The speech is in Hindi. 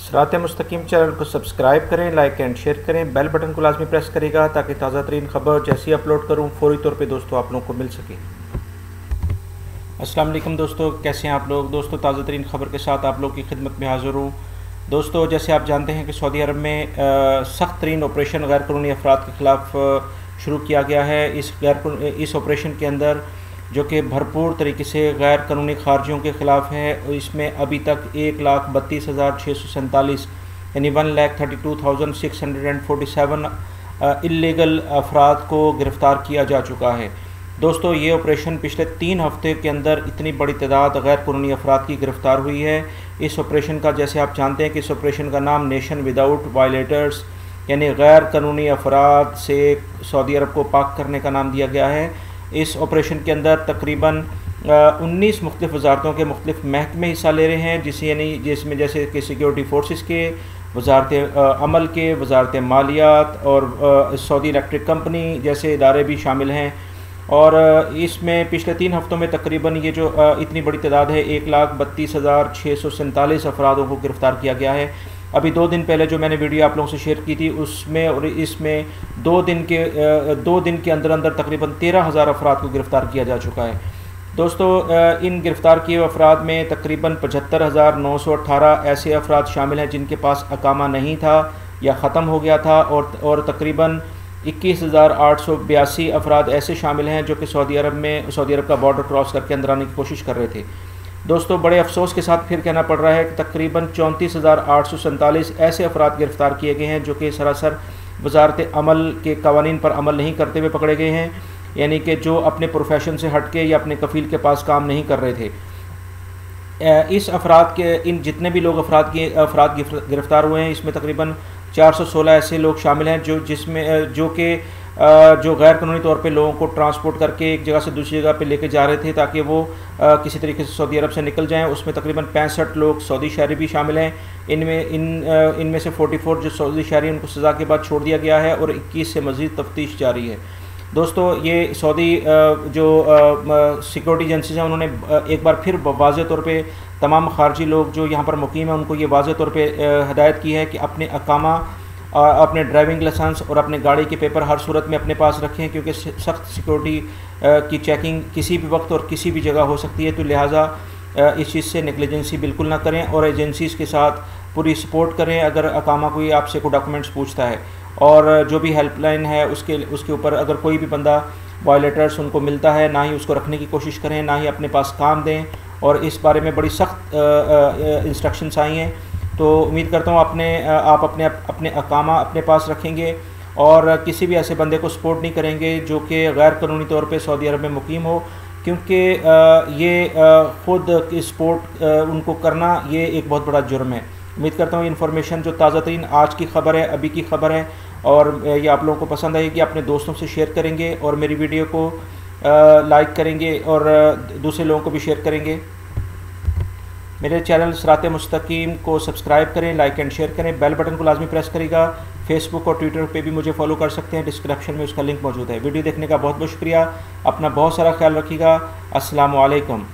सिरात मुस्तकीम चैनल को सब्सक्राइब करें, लाइक एंड शेयर करें, बेल बटन को लाजमी प्रेस करेगा ताकि ताज़ा तरीन खबर जैसी अपलोड करूं फौरी तौर पे दोस्तों आप लोगों को मिल सके। अस्सलाम वालेकुम दोस्तों, कैसे हैं आप लोग। दोस्तों ताज़ा तरीन खबर के साथ आप लोग की खिदमत में हाज़िर हूँ। दोस्तों जैसे आप जानते हैं कि सऊदी अरब में सख्त तरीन ऑपरेशन गैर कानूनी अफराद के ख़िलाफ़ शुरू किया गया है। इस ऑपरेशन के अंदर जो कि भरपूर तरीके से गैर कानूनी खारजियों के ख़िलाफ़ है, इसमें अभी तक 1,32,647 यानी 1,32,647 इल्लीगल अफराद को गिरफ़्तार किया जा चुका है। दोस्तों ये ऑपरेशन पिछले 3 हफ्ते के अंदर इतनी बड़ी तादाद गैर कानूनी अफराद की गिरफ़्तार हुई है। इस ऑपरेशन का जैसे आप जानते हैं कि इस ऑपरेशन का नाम नेशन विदाउट वायलेटर्स यानी गैर कानूनी अफराद से सऊदी अरब को पाक करने का नाम दिया गया है। इस ऑपरेशन के अंदर तकरीबन 19 मुख्तलिफ़ वजारतों के मुख्तलिफ़ महकमे हिस्सा ले रहे हैं, जिसमें जैसे कि सिक्योरिटी फोर्सेस के, वजारत अमल के, वजारत मालियात और सऊदी इलेक्ट्रिक कंपनी जैसे इदारे भी शामिल हैं। और इसमें पिछले 3 हफ्तों में तकरीबन ये जो इतनी बड़ी तादाद है 1,32,647 अफरादों को गिरफ़्तार किया गया है। अभी 2 दिन पहले जो मैंने वीडियो आप लोगों से शेयर की थी उसमें और इसमें 2 दिन के अंदर अंदर तकरीबन 13,000 अफराद को गिरफ़्तार किया जा चुका है। दोस्तों इन गिरफ़्तार किए अफराद में तकरीबन 75,918 ऐसे अफराद शामिल हैं जिनके पास अकामा नहीं था या ख़त्म हो गया था, और तकरीबन 21,882 अफराद ऐसे शामिल हैं जो कि सऊदी अरब का बॉर्डर क्रॉस करके अंदर आने की कोशिश कर रहे थे। दोस्तों बड़े अफसोस के साथ फिर कहना पड़ रहा है कि तकरीबन 34,847 ऐसे अफराद गिरफ़्तार किए गए हैं जो कि सरासर वजारत अमल के कवानीन पर अमल नहीं करते हुए पकड़े गए हैं, यानी कि जो अपने प्रोफेशन से हट के या अपने कफ़ील के पास काम नहीं कर रहे थे। इस अफराद के इन जितने भी लोग अफराद गिरफ़्तार हुए हैं इसमें तकरीबन 416 ऐसे लोग शामिल हैं जो गैर कानूनी तौर पे लोगों को ट्रांसपोर्ट करके एक जगह से दूसरी जगह पे लेके जा रहे थे ताकि वो किसी तरीके से सऊदी अरब से निकल जाएं। उसमें तकरीबन 65 लोग सऊदी शहरी भी शामिल हैं। इनमें से 44 जो सऊदी शहरी उनको सज़ा के बाद छोड़ दिया गया है और 21 से मज़ीद तफ्तीश जारी है। दोस्तों ये सऊदी जो सिक्योरिटी एजेंसीज हैं उन्होंने एक बार फिर वाज़ेह तौर पे तमाम खारजी लोग जो यहाँ पर मुकीम हैं उनको ये वाज़ेह तौर पे हदायत की है कि अपने अकामा, अपने ड्राइविंग लाइसेंस और अपने गाड़ी के पेपर हर सूरत में अपने पास रखें, क्योंकि सख्त सिक्योरिटी की चेकिंग किसी भी वक्त और किसी भी जगह हो सकती है। तो लिहाजा इस चीज़ से नेग्लिजेंसी बिल्कुल ना करें और एजेंसीज़ के साथ पूरी सपोर्ट करें अगर अकामा कोई आपसे कोई डॉक्यूमेंट्स पूछता है। और जो भी हेल्पलाइन है उसके ऊपर अगर कोई भी बंदा वायलेटर्स उनको मिलता है ना ही उसको रखने की कोशिश करें, ना ही अपने पास काम दें। और इस बारे में बड़ी सख्त इंस्ट्रक्शंस आई हैं। तो उम्मीद करता हूँ आप अपने अकामा अपने पास रखेंगे और किसी भी ऐसे बंदे को सपोर्ट नहीं करेंगे जो कि गैर कानूनी तौर पे सऊदी अरब में मुकीम हो, क्योंकि ये ख़ुद सपोर्ट उनको करना ये एक बहुत बड़ा जुर्म है। उम्मीद करता हूँ इन्फॉर्मेशन जो ताज़ा तरीन आज की ख़बर है, अभी की ख़बर है, और ये आप लोगों को पसंद आएगी, अपने दोस्तों से शेयर करेंगे और मेरी वीडियो को लाइक करेंगे और दूसरे लोगों को भी शेयर करेंगे। मेरे चैनल सिरात मुस्तकीम को सब्सक्राइब करें, लाइक एंड शेयर करें, बेल बटन को लाजमी प्रेस करेगा। फेसबुक और ट्विटर पे भी मुझे फॉलो कर सकते हैं, डिस्क्रिप्शन में उसका लिंक मौजूद है। वीडियो देखने का बहुत बहुत शुक्रिया। अपना बहुत सारा ख्याल रखिएगा। अस्सलामु अलैकुम।